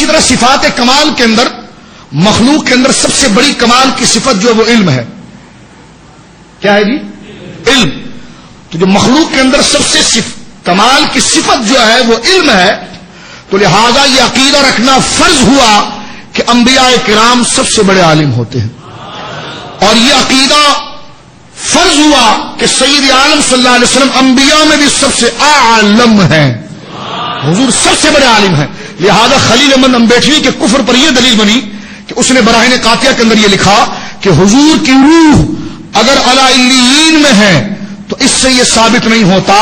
اسی طرح صفات کمال کے اندر مخلوق کے اندر سب سے بڑی کمال کی صفت جو ہے وہ علم ہے. کیا ہے جی؟ علم. تو جو مخلوق کے اندر سب سے کمال کی صفت جو ہے وہ علم ہے، تو لہذا یہ عقیدہ رکھنا فرض ہوا کہ انبیاء کرام سب سے بڑے عالم ہوتے ہیں، اور یہ عقیدہ فرض ہوا کہ سید عالم صلی اللہ علیہ وسلم انبیاء میں بھی سب سے اعلم ہیں، حضور سب سے بڑے عالم ہیں. لہذا خلیل احمد امبیٹوی کے کفر پر یہ دلیل بنی کہ اس نے براہین قاطعہ کے اندر یہ لکھا کہ حضور کی روح اگر اعلی علیین میں ہے تو اس سے یہ ثابت نہیں ہوتا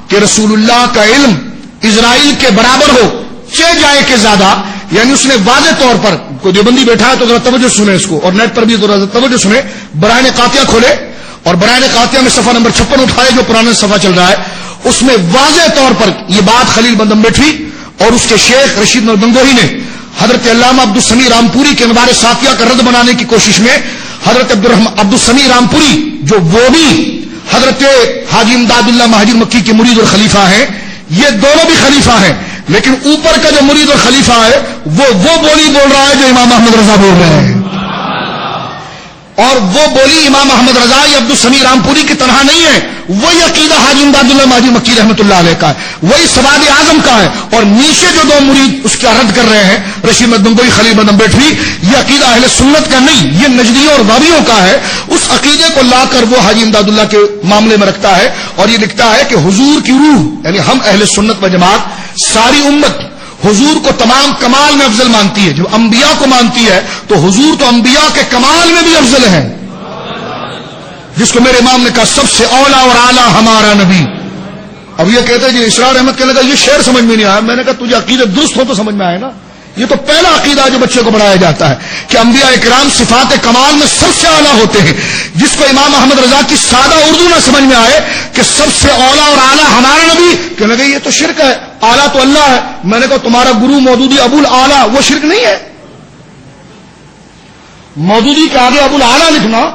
کہ رسول اللہ کا علم اسرائیل کے برابر ہو، چہ جائے کہ زیادہ. یعنی اس نے واضح طور پر، کوئی دیوبندی بیٹھا ہے تو ذرا توجہ سنیں اس کو، اور نیٹ پر بھی ذرا توجہ سنیں، براہین قاطعہ کھولے اور براہین قاطعہ میں صفحہ نمبر 56 اٹھائے جو پرانا صفحہ چل رہا ہے، اس میں واضح طور پر یہ بات خلیل بندم بیٹھی اور اس کے شیخ رشید نرگنگوہی نے حضرت علامہ عبدالسمیع رامپوری کے انوار ساتھیہ کا رد بنانے کی کوشش میں حضرت عبدالسمیع رامپوری جو وہ بھی حضرت حاجی امداد اللہ مہاجر مکی کے مرید اور خلیفہ ہیں، یہ دونوں بھی خلیفہ ہیں، لیکن اوپر کا جو مرید اور خلیفہ ہے وہ بولی بول رہا ہے جو امام احمد رضا بول رہے ہیں، اور وہ بولی امام احمد رضا یا عبدالسمیع رامپوری کی تنہا نہیں ہے، وہی عقیدہ حاجی امداد اللہ مہاجر مکی رحمۃ اللہ علیہ کا ہے، وہی سواد اعظم کا ہے، اور نیچے جو دو مرید اس کا رد کر رہے ہیں رشید نرگنگوہی خلیل بندم بیٹھوی، یہ عقیدہ اہل سنت کا نہیں، یہ نجدیوں اور وابیوں کا ہے. اس عقیدے کو لا کر وہ حاجی امداد اللہ کے معاملے میں رکھتا ہے اور یہ لکھتا ہے کہ حضور کی روح، یعنی ہم اہل سنت و جماعت ساری امت حضور کو تمام کمال میں افضل مانتی ہے. جب انبیاء کو مانتی ہے تو حضور تو انبیاء کے کمال میں بھی افضل ہیں، جس کو میرے امام نے کہا سب سے اولا اور اعلیٰ ہمارا نبی. اب یہ کہتے ہیں جی اسرار احمد کہنے لگا یہ شعر سمجھ میں نہیں آیا. میں نے کہا تجھے عقیدہ درست ہو تو سمجھ میں آئے نا. یہ تو پہلا عقیدہ جو بچے کو پڑھایا جاتا ہے کہ انبیاء کرام صفات کمال میں سب سے اعلیٰ ہوتے ہیں. جس کو امام احمد رضا کی سادہ اردو نہ سمجھ میں آئے کہ سب سے اولا اور اعلیٰ ہمارا نبی، کہنے لگے یہ تو شرک ہے، اعلیٰ تو اللہ ہے. میں نے کہا تمہارا گرو مودودی ابو الاعلیٰ وہ شرک نہیں ہے. مودودی کے آگے ابو الاعلیٰ لکھنا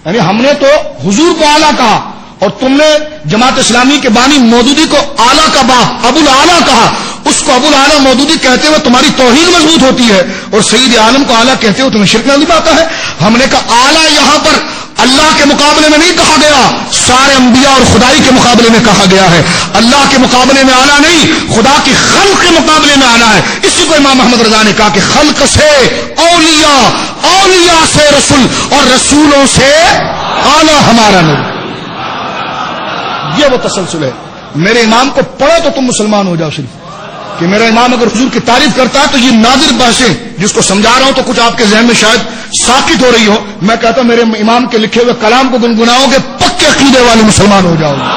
یعنی ہم نے تو حضور کو اعلیٰ کہا اور تم نے جماعت اسلامی کے بانی مودودی کو اعلیٰ کا باپ ابو الاعلیٰ کہا. اس کو ابو الاعلیٰ مودودی کہتے ہوئے تمہاری توحید مضبوط ہوتی ہے اور سید عالم کو اعلیٰ کہتے ہوئے تمہیں شرک نہیں پاتا ہے. ہم نے کہا اعلیٰ یہاں پر اللہ کے مقابلے میں نہیں کہا گیا، سارے انبیاء اور خدائی کے مقابلے میں کہا گیا ہے. اللہ کے مقابلے میں اعلیٰ نہیں، خدا کی خلق کے مقابلے میں اعلیٰ ہے. اسی کو امام محمد رضا نے کہا کہ خلق سے اولیاء، اولیاء سے رسول اور رسولوں سے اعلیٰ ہمارا نبی. یہ وہ تسلسل ہے. میرے امام کو پڑھو تو تم مسلمان ہو جاؤ صرف کہ میرا امام اگر حضور کی تعریف کرتا ہے تو یہ نادر بحثیں جس کو سمجھا رہا ہوں تو کچھ آپ کے ذہن میں شاید ساکت ہو رہی ہو. میں کہتا ہوں میرے امام کے لکھے ہوئے کلام کو گنگناؤ گے پکے عقیدے والے مسلمان ہو جاؤ گے.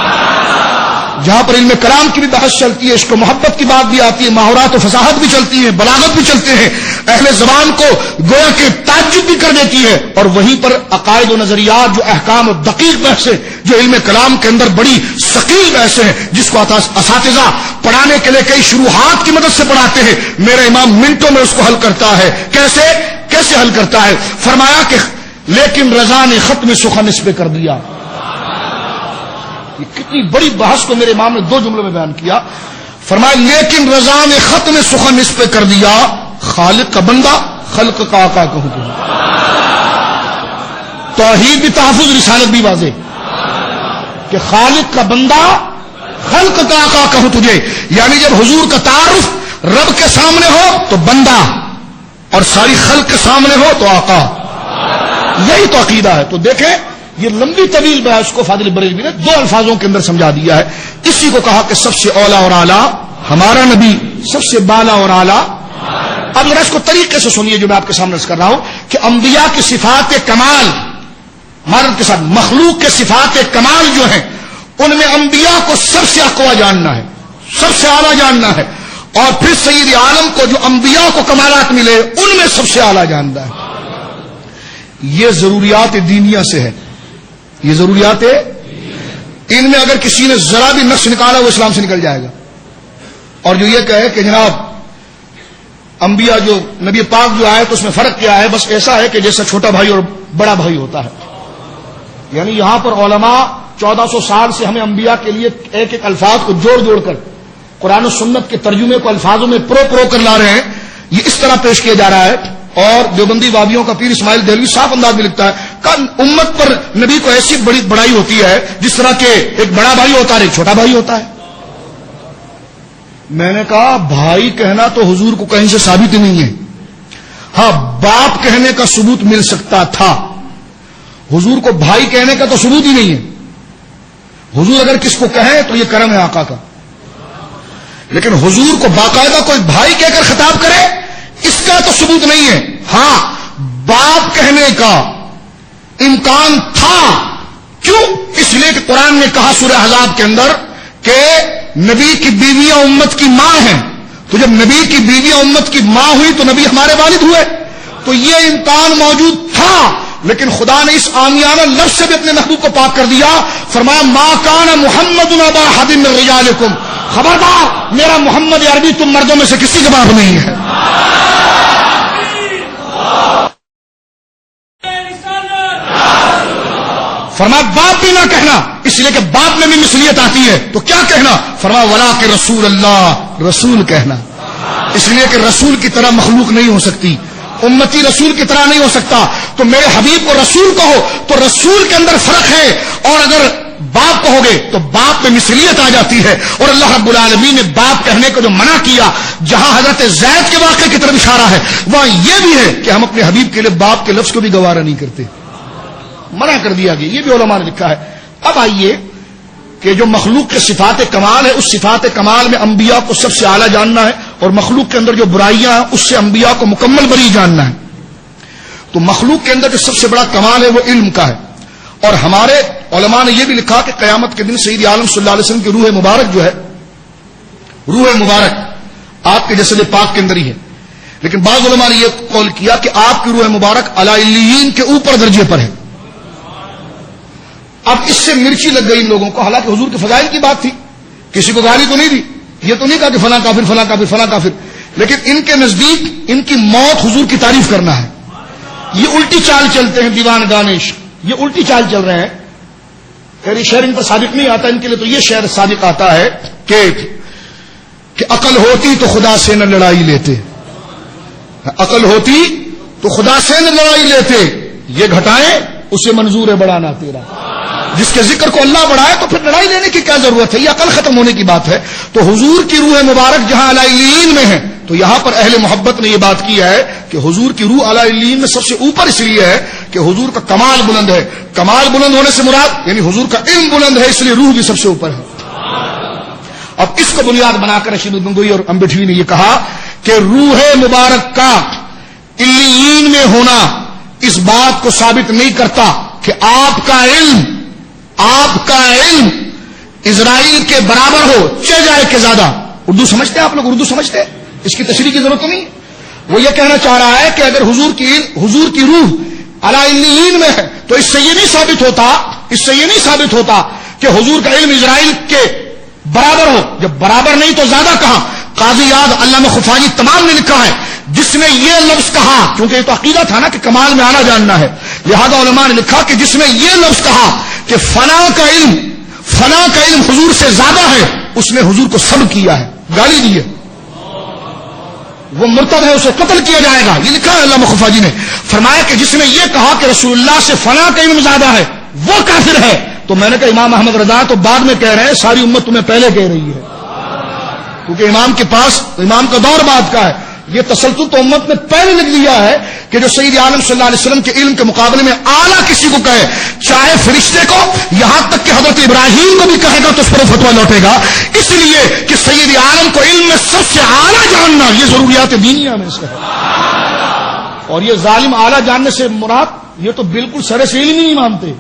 جہاں پر علم کلام کی بھی بحث چلتی ہے، عشق و محبت کی بات بھی آتی ہے، محاورات و فصاحت بھی چلتی ہے، بلاغت بھی چلتے ہیں، اہل زبان کو گویا کہ تعجب بھی کر دیتی ہے. اور وہیں پر عقائد و نظریات جو احکام و دقیق بحثیں جو علم کلام کے اندر بڑی ثقیل بحثیں ہیں جس کو اساتذہ پڑھانے کے لیے کئی شروحات کی مدد سے پڑھاتے ہیں، میرا امام منٹوں میں اس کو حل کرتا ہے. کیسے حل کرتا ہے؟ فرمایا کہ لیکن رضا نے ختم سخن اس پہ کر دیا. یہ کتنی بڑی بحث کو میرے امام نے 2 جملوں میں بیان کیا. فرمایا لیکن رضا نے ختم سخن اس پہ کر دیا، خالق کا بندہ خلق کا آقا کا حکم. توحید بھی تحفظ، رسالت بھی واضح کہ خالق کا بندہ خلق کا آقا کہوں تجھے. یعنی جب حضور کا تعارف رب کے سامنے ہو تو بندہ اور ساری خلق کے سامنے ہو تو آقا. یہی تو عقیدہ ہے. تو دیکھیں یہ لمبی طویل بحث کو فاضل بریلوی نے 2 الفاظوں کے اندر سمجھا دیا ہے. اسی کو کہا کہ سب سے اولا اور اعلیٰ ہمارا نبی، سب سے بالا اور اعلیٰ. اب ذرا اس کو طریقے سے سنیے جو میں آپ کے سامنے کر رہا ہوں کہ انبیاء کی صفات کمال مرد کے ساتھ مخلوق کے صفات کمال جو ہیں ان میں انبیاء کو سب سے اقویٰ جاننا ہے، سب سے اعلیٰ جاننا ہے، اور پھر سید عالم کو جو انبیاء کو کمالات ملے ان میں سب سے اعلیٰ جاننا ہے. یہ ضروریات دینیہ سے ہے. یہ ضروریات ان میں اگر کسی نے ذرا بھی نقص نکالا وہ اسلام سے نکل جائے گا. اور جو یہ کہے کہ جناب انبیاء جو نبی پاک جو آئے تو اس میں فرق کیا ہے، بس ایسا ہے کہ جیسا چھوٹا بھائی اور بڑا بھائی ہوتا ہے. یعنی یہاں پر علماء 1400 سال سے ہمیں انبیاء کے لیے ایک ایک الفاظ کو جوڑ جوڑ کر قرآن و سنت کے ترجمے کو الفاظوں میں پرو کر لا رہے ہیں یہ اس طرح پیش کیا جا رہا ہے. اور دیوبندی وابیوں کا پیر اسماعیل دہلوی صاف انداز میں لکھتا ہے کہ امت پر نبی کو ایسی بڑی بڑائی ہوتی ہے جس طرح کہ ایک بڑا بھائی ہوتا ہے ایک چھوٹا بھائی ہوتا ہے. میں نے کہا بھائی کہنا تو حضور کو کہیں سے ثابت ہی نہیں ہے. ہاں باپ کہنے کا ثبوت مل سکتا تھا, حضور کو بھائی کہنے کا تو ثبوت ہی نہیں ہے. حضور اگر کس کو کہیں تو یہ کرم ہے آقا کا, لیکن حضور کو باقاعدہ کوئی بھائی کہہ کر خطاب کرے اس کا تو ثبوت نہیں ہے. ہاں باپ کہنے کا امکان تھا. کیوں؟ اس لیے کہ قرآن نے کہا سورہ احزاب کے اندر کہ نبی کی بیویاں امت کی ماں ہیں, تو جب نبی کی بیویاں امت کی ماں ہوئی تو نبی ہمارے والد ہوئے. تو یہ امکان موجود تھا, لیکن خدا نے اس عامیانہ لفظ سے بھی اپنے محبوب کو پاک کر دیا. فرمایا ما کان محمد ابا احد من رجالکم, خبردار میرا محمد عربی تم مردوں میں سے کسی کے باپ نہیں ہے. فرمایا باپ بھی نہ کہنا, اس لیے کہ باپ میں بھی مثلیت آتی ہے. تو کیا کہنا؟ فرمایا ولا کہ رسول اللہ, رسول کہنا. اس لیے کہ رسول کی طرح مخلوق نہیں ہو سکتی, امتی رسول کی طرح نہیں ہو سکتا. تو میرے حبیب کو رسول کہو تو رسول کے اندر فرق ہے, اور اگر باپ کہو گے تو باپ میں مثلیت آ جاتی ہے. اور اللہ رب العالمین نے باپ کہنے کو جو منع کیا, جہاں حضرت زید کے واقعے کی طرف اشارہ ہے, وہاں یہ بھی ہے کہ ہم اپنے حبیب کے لیے باپ کے لفظ کو بھی گوارا نہیں کرتے, منع کر دیا گیا. یہ بھی علماء نے لکھا ہے. اب آئیے کہ جو مخلوق کے صفات کمال ہے, اس صفات کمال میں انبیاء کو سب سے اعلیٰ جاننا ہے, اور مخلوق کے اندر جو برائیاں ہیں اس سے انبیاء کو مکمل بری جاننا ہے. تو مخلوق کے اندر جو سب سے بڑا کمال ہے وہ علم کا ہے. اور ہمارے علماء نے یہ بھی لکھا کہ قیامت کے دن سید عالم صلی اللہ علیہ وسلم کی روح مبارک جو ہے, روح مبارک آپ کے جسد پاک کے اندر ہی ہے. لیکن بعض علماء نے یہ قول کیا کہ آپ کی روح مبارک اعلی علیین کے اوپر درجے پر ہے. اب اس سے مرچی لگ گئی ان لوگوں کو, حالانکہ حضور کے فضائل کی بات تھی, کسی کو گالی تو نہیں دی, یہ تو نہیں کہا کہ فلاں کافر فلاں کافر فلاں کافر, لیکن ان کے نزدیک ان کی موت حضور کی تعریف کرنا ہے. یہ الٹی چال چلتے ہیں دیوان دانش, یہ الٹی چال چل رہے ہیں. خیر شعر ان پر صادق نہیں آتا, ان کے لیے تو یہ شعر صادق آتا ہے کہ عقل ہوتی تو خدا سے نہ لڑائی لیتے, عقل ہوتی تو خدا سے نہ لڑائی لیتے, یہ گھٹائیں اسے منظور ہے بڑھانا تیرا. جس کے ذکر کو اللہ بڑھائے تو پھر لڑائی لینے کی کیا ضرورت ہے, یہ عقل ختم ہونے کی بات ہے. تو حضور کی روح مبارک جہاں اعلی علیین میں ہے, تو یہاں پر اہل محبت نے یہ بات کی ہے کہ حضور کی روح اعلی علیین میں سب سے اوپر اس لیے ہے کہ حضور کا کمال بلند ہے. کمال بلند ہونے سے مراد یعنی حضور کا علم بلند ہے, اس لیے روح بھی سب سے اوپر ہے. اب اس کو بنیاد بنا کر رشید گنگوئی اور امبٹوی نے یہ کہا کہ روح مبارک کا علیین میں ہونا اس بات کو ثابت نہیں کرتا کہ آپ کا علم اسرائیل کے برابر ہو, چہ جائے کہ زیادہ. اردو سمجھتے ہیں آپ لوگ, اردو سمجھتے ہیں, اس کی تشریح کی ضرورت نہیں. وہ یہ کہنا چاہ رہا ہے کہ اگر حضور کی روح اعلی علیین میں ہے تو اس سے یہ نہیں ثابت ہوتا کہ حضور کا علم اسرائیل کے برابر ہو. جب برابر نہیں تو زیادہ کہاں. قاضی یاد علامہ خفاجی تمام نے لکھا ہے, جس نے یہ لفظ کہا, کیونکہ یہ تو عقیدہ تھا نا کہ کمال میں آنا جاننا ہے, لہذا علماء نے لکھا کہ جس نے یہ لفظ کہا کہ فلاں کا علم حضور سے زیادہ ہے, اس نے حضور کو سب کیا ہے, گالی دی ہے, وہ مرتد ہے, اسے قتل کیا جائے گا. یہ لکھا ہے علامہ خفاجی نے. فرمایا کہ جس نے یہ کہا کہ رسول اللہ سے فلاں کا علم زیادہ ہے وہ کافر ہے. تو میں نے کہا امام احمد رضا تو بعد میں کہہ رہے ہیں, ساری امت تمہیں پہلے کہہ رہی ہے, کیونکہ امام کے پاس امام کا دور بعد کا ہے. یہ تسلسل تو امت نے پہلے لکھ دیا ہے کہ جو سید عالم صلی اللہ علیہ وسلم کے علم کے مقابلے میں اعلیٰ کسی کو کہے, چاہے فرشتے کو, یہاں تک کہ حضرت ابراہیم کو بھی کہے گا تو اس پر فتویٰ لوٹے گا, اس لیے کہ سید عالم کو علم میں سب سے اعلیٰ جاننا یہ ضروریات دینیہ میں سے ہے. اور یہ ظالم اعلیٰ جاننے سے مراد یہ تو بالکل سرے سے علم ہی نہیں مانتے.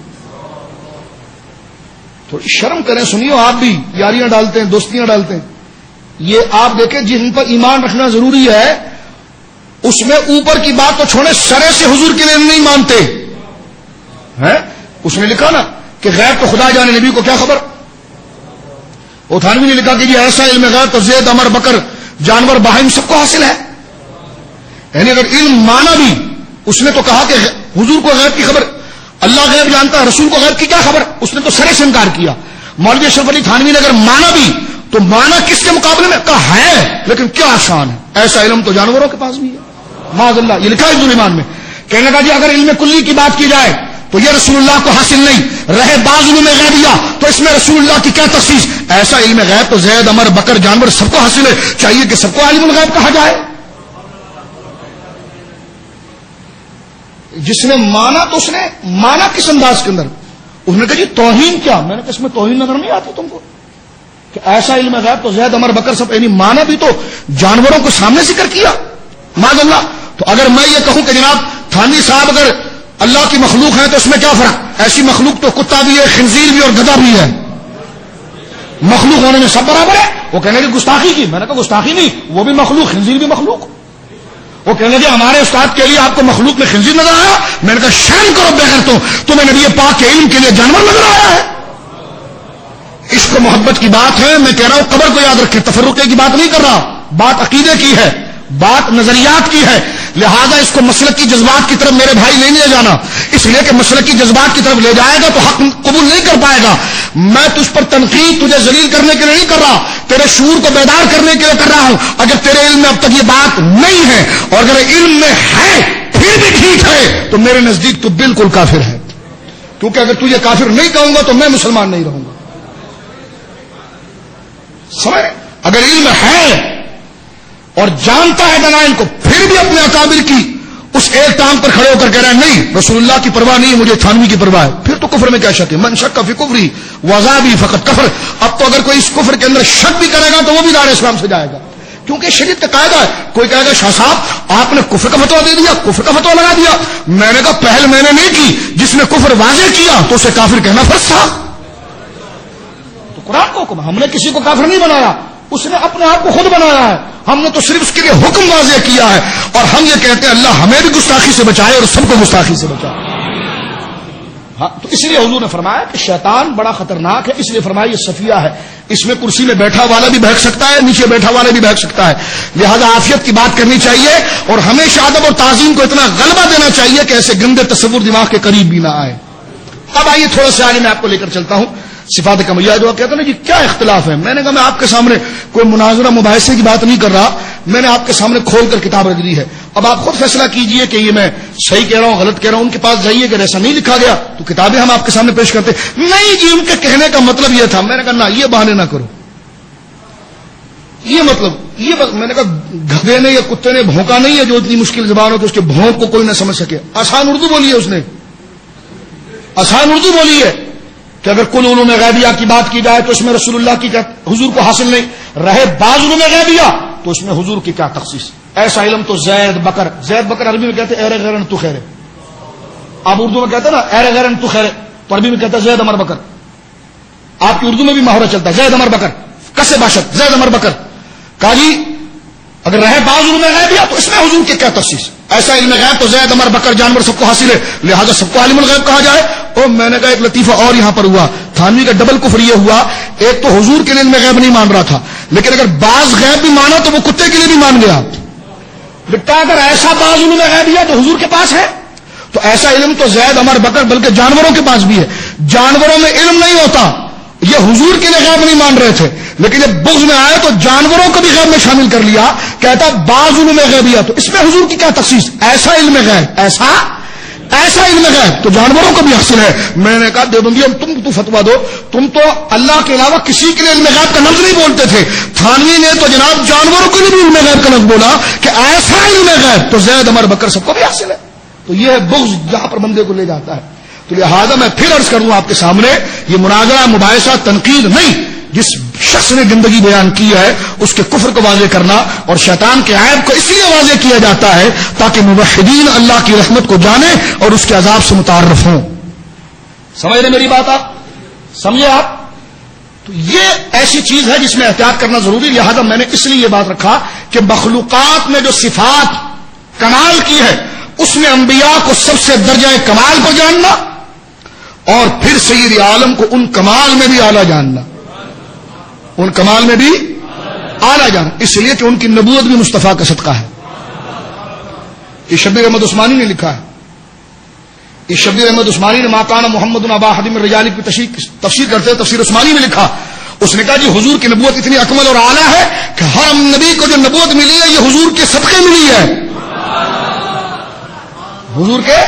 تھوڑی شرم کریں, سنیو آپ بھی یاریاں ڈالتے ہیں, دوستیاں ڈالتے ہیں. یہ آپ دیکھیں جن پر ایمان رکھنا ضروری ہے اس میں اوپر کی بات تو چھوڑے, سرے سے حضور کے لیے نہیں مانتے ہیں. اس نے لکھا نا کہ غیب تو خدا جانے, نبی کو کیا خبر. وہ تھانوی نے لکھا کہ یہ ایسا علم غیب تو زید عمر بکر جانور بہائم سب کو حاصل ہے. یعنی اگر علم مانا بھی, اس نے تو کہا کہ حضور کو غیب کی خبر, اللہ غیب جانتا ہے, رسول کو غیب کی کیا خبر, اس نے تو سرے سے انکار کیا. مولوی اشرف علی تھانوی نے اگر مانا بھی تو معنی کس کے مقابلے میں؟ کہا ہے لیکن کیا شان ہے. ایسا علم تو جانوروں کے پاس بھی ہے معاذ اللہ. یہ لکھا ہے ابن ایمان میں. کہنے لگا جی اگر علم کلی کی بات کی جائے تو یہ رسول اللہ کو حاصل نہیں. رہے بعض علوم غیبیہ تو اس میں رسول اللہ کی کیا تخصیص؟ ایسا علم غیب تو زید عمر بکر جانور سب کو حاصل ہے. چاہیے کہ سب کو عالم الغیب کہا جائے. جس نے مانا تو اس نے مانا کس انداز کے اندر؟ اس نے کہا جی توہین کیا؟ میں نے کہا اس میں توہین نظر نہیں آتی تم کو کہ ایسا علم غیب تو زید عمر بکر سب، یعنی مانا بھی تو جانوروں کو سامنے ذکر کیا معاذ اللہ. تو اگر میں یہ کہوں کہ جناب تھانوی صاحب اگر اللہ کی مخلوق ہے تو اس میں کیا فرق؟ ایسی مخلوق تو کتا بھی ہے، خنزیر بھی اور گدھا بھی ہے. مخلوق ہونے میں سب برابر ہے. وہ کہنے کی گستاخی کی. میں نے کہا گستاخی نہیں، وہ بھی مخلوق، خنزیر بھی مخلوق. وہ کہنے لگے ہمارے استاد کے لیے آپ کو مخلوق میں خنزیر نظر آیا؟ میں نے کہا شرم کرو بغیر تو تمہیں نبی پاک کے علم کے لیے جانور نظر آیا ہے. عشق و محبت کی بات ہے. میں کہہ رہا ہوں قبر کو یاد رکھے، تفرقے کی بات نہیں کر رہا. بات عقیدے کی ہے، بات نظریات کی ہے. لہذا اس کو مسلک کی جذبات کی طرف میرے بھائی نہیں لے جانا، اس لیے کہ مسلک کی جذبات کی طرف لے جائے گا تو حق قبول نہیں کر پائے گا. میں تجھ پر تنقید تجھے ذلیل کرنے کے لیے نہیں کر رہا، تیرے شعور کو بیدار کرنے کے لیے کر رہا ہوں. اگر تیرے علم میں اب تک یہ بات نہیں ہے اور اگر علم میں ہے پھر بھی ٹھیک ہے تو میرے نزدیک تو بالکل کافر ہے. کیونکہ اگر تجھے کافر نہیں کہوں گا تو میں مسلمان نہیں رہوں گا. سمجھ؟ اگر علم ہے اور جانتا ہے دلائل کو پھر بھی اپنے اکابر کی اس ایک ٹانگ پر کھڑے ہو کر کہہ رہا ہے نہیں رسول اللہ کی پرواہ نہیں، مجھے تھانوی کی پرواہ ہے، پھر تو کفر میں کیا شک ہے؟ من شک فی کفری وعذابی فقط کفر. اب تو اگر کوئی اس کفر کے اندر شک بھی کرے گا تو وہ بھی دار اسلام سے جائے گا. کیونکہ شریعت کا قاعدہ ہے. کوئی کہے گا شاہ صاحب آپ نے کفر کا فتویٰ دے دیا، کفر کا فتویٰ لگا دیا. میں نے کہا پہل میں نے نہیں کی، جس نے کفر واضح کیا تو اسے کافر کہنا فرض تھا. تو قرآن کو حکم، ہم نے کسی کو کافر نہیں بنایا، اس نے اپنے آپ کو خود بنایا ہے. ہم نے تو صرف اس کے لیے حکم واضح کیا ہے. اور ہم یہ کہتے ہیں اللہ ہمیں بھی گستاخی سے بچائے اور سب کو گستاخی سے بچائے. ہاں تو اس لیے حضور نے فرمایا کہ شیطان بڑا خطرناک ہے. اس لیے فرمایا یہ صفیہ ہے، اس میں کرسی میں بیٹھا والا بھی بہک سکتا ہے، نیچے بیٹھا والا بھی بہک سکتا ہے. لہذا عافیت کی بات کرنی چاہیے اور ہمیشہ ادب اور تعظیم کو اتنا غلبہ دینا چاہیے کہ ایسے گندے تصور دماغ کے قریب بھی نہ آئے. اب آئیے تھوڑا سا آگے میں آپ کو لے کر چلتا ہوں. صفات کملیہ جو کہتے ہیں نا جی کیا اختلاف ہے. میں نے کہا میں آپ کے سامنے کوئی مناظرہ مباحثے کی بات نہیں کر رہا، میں نے آپ کے سامنے کھول کر کتاب رکھ دی ہے. اب آپ خود فیصلہ کیجئے کہ یہ میں صحیح کہہ رہا ہوں غلط کہہ رہا ہوں. ان کے پاس جائیے اگر ایسا نہیں لکھا گیا تو کتابیں ہم آپ کے سامنے پیش کرتے. نہیں جی ان کے کہنے کا مطلب یہ تھا. میں نے کہا نہ یہ بہانے نہ کرو، یہ مطلب یہ میں نے کہا گدھے نے یا کتے نے بھونکا نہیں ہے جو اتنی مشکل زبان ہو کہ اس کے بھونک کو کوئی نہ سمجھ سکے. آسان اردو بولی ہے اس نے، آسان اردو بولی ہے کہ اگر کل علوم غیبیہ کی بات کی جائے تو اس میں رسول اللہ کی حضور کو حاصل نہیں. رہے بعض علوم غیبیہ تو اس میں حضور کی کیا تخصیص؟ ایسا علم تو زید بکر عربی میں کہتے ہیں ایر غیرن تو خیر. آپ اردو میں کہتے ہیں نا ایر غیرن تو خیر، تو عربی میں کہتے ہیں زید عمر بکر. آپ کی اردو میں بھی محاورہ چلتا ہے زید عمر بکر کسے باشد زید عمر بکر. کہا جی اگر رہے بعض علوم غیبیہ تو اس میں حضور کی کیا تخصیص؟ ایسا علم غیب تو زید عمر بکر جانور سب کو حاصل ہے، لہذا سب کو عالم الغیب کہا جائے. اور میں نے کہا ایک لطیفہ اور یہاں پر ہوا. تھانوی کا ڈبل کفر یہ ہوا، ایک تو حضور کے لیے علم غیب نہیں مان رہا تھا، لیکن اگر بعض غیب بھی مانا تو وہ کتے کے لیے بھی مان گیا. بیٹا اگر ایسا بعض علم غیبیہ تو حضور کے پاس ہے تو ایسا علم تو زید عمر بکر بلکہ جانوروں کے پاس بھی ہے. جانوروں میں علم نہیں ہوتا، یہ حضور کے لیے غیب نہیں مان رہے تھے، لیکن جب بغض میں آئے تو جانوروں کو بھی غیب میں شامل کر لیا. کہتا بعض علوم غیبیہ تو اس میں حضور کی کیا تخصیص؟ ایسا علم غیب ایسا علم غیب تو جانوروں کو بھی حاصل ہے. میں نے کہا دیوبندی تم تو فتوا دو، تم تو اللہ کے علاوہ کسی کے لیے علم غیب کا لفظ نہیں بولتے تھے. تھانوی نے تو جناب جانوروں کے لیے بھی علم غیب کا لفظ بولا کہ ایسا علم غیب تو زید عمر بکر سب کو بھی حاصل ہے. تو یہ ہے بغض جہاں پر بندے کو لے جاتا ہے. تو لہٰذا میں پھر عرض کروں آپ کے سامنے یہ مناظرہ مباحثہ تنقید نہیں. جس شخص نے زندگی بیان کی ہے اس کے کفر کو واضح کرنا اور شیطان کے عیب کو اس لیے واضح کیا جاتا ہے تاکہ موحدین اللہ کی رحمت کو جانیں اور اس کے عذاب سے متعارف ہوں. سمجھ رہے میری بات؟ آپ سمجھے آپ؟ تو یہ ایسی چیز ہے جس میں احتیاط کرنا ضروری. لہذا میں نے اس لیے یہ بات رکھا کہ مخلوقات میں جو صفات کمال کی ہے اس میں انبیاء کو سب سے درجہ کمال پر جاننا اور پھر سید عالم کو ان کمال میں بھی اعلیٰ جاننا، ان کمال میں بھی اعلیٰ جاننا، اس لیے کہ ان کی نبوت بھی مصطفیٰ کا صدقہ ہے. یہ شبیر احمد عثمانی نے لکھا ہے. یہ شبیر احمد عثمانی نے ما کان محمد ابا احد من رجالکم کی تفسیر کرتے ہیں تفسیر عثمانی میں لکھا. اس نے کہا جی حضور کی نبوت اتنی اکمل اور اعلیٰ ہے کہ ہر نبی کو جو نبوت ملی ہے یہ حضور کے صدقے ملی ہے، حضور کے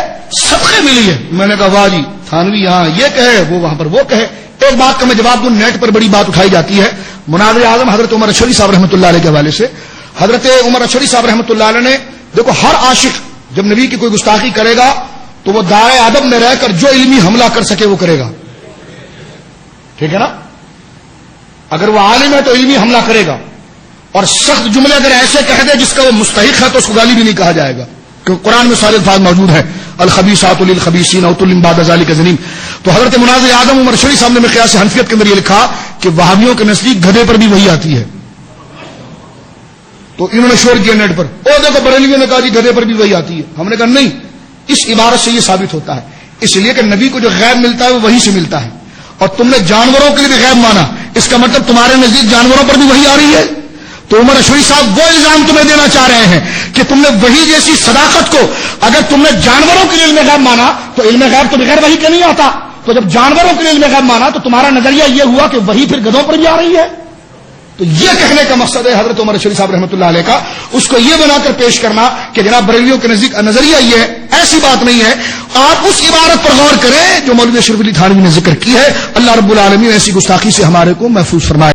صدقے ملی ہے۔ میں نے کہا واہ جی، تھانوی یہاں یہ کہے، وہ وہاں پر وہ کہے۔ ایک بات کا میں جواب دوں، نیٹ پر بڑی بات اٹھائی جاتی ہے مناظر اعظم حضرت عمر اشعری صاحب رحمۃ اللہ علیہ کے حوالے سے۔ حضرت عمر اشعری صاحب رحمۃ اللہ علیہ نے، دیکھو ہر عاشق جب نبی کی کوئی گستاخی کرے گا تو وہ دائرۂ ادب میں رہ کر جو علمی حملہ کر سکے وہ کرے گا، ٹھیک ہے نا؟ اگر وہ عالم ہے تو علمی حملہ کرے گا، اور سخت جملے اگر ایسے کہہ دے جس کا وہ مستحق ہے تو اس کو گالی بھی نہیں کہا جائے گا، کیونکہ قرآن میں سارے الفاظ موجود ہیں، الخبیثات للخبیثین عتل بعد ذلک زنیم۔ تو حضرت مناظر اعظم عمر اشعری صاحب نے قیاس حنفیت کے اندر یہ لکھا کہ وہابیوں کے نزدیک گدھے پر بھی وہی آتی ہے۔ تو انہوں نے شور کیا نیٹ پر، او دیکھو بریلویوں نے کہا جی گدھے پر بھی وہی آتی ہے۔ ہم نے کہا نہیں، اس عبارت سے یہ ثابت ہوتا ہے، اس لیے کہ نبی کو جو غیب ملتا ہے وہ وہی سے ملتا ہے، اور تم نے جانوروں کے لیے بھی غیب مانا، اس کا مطلب تمہارے نزدیک جانوروں پر بھی وہی آ رہی ہے۔ تو عمر اشعری صاحب وہ الزام تمہیں دینا چاہ رہے ہیں کہ تم نے وہی جیسی صداقت کو اگر تم نے جانوروں کے لیے علم غیب مانا تو علم غیب تو بغیر وہی کے نہیں آتا، تو جب جانوروں کے لیے علم غیب مانا تو تمہارا نظریہ یہ ہوا کہ وہی پھر گدھوں پر بھی آ رہی ہے۔ تو یہ کہنے کا مقصد ہے حضرت عمر اشعری صاحب رحمۃ اللہ علیہ کا، اس کو یہ بنا کر پیش کرنا کہ جناب بریلویوں کے نزدیک نظریہ یہ ہے، ایسی بات نہیں ہے۔ آپ اس عبارت پر غور کریں جو مولوی اشرف علی تھانوی نے ذکر کی ہے۔ اللہ رب العالمین ایسی گستاخی سے ہمارے کو محفوظ فرمائے۔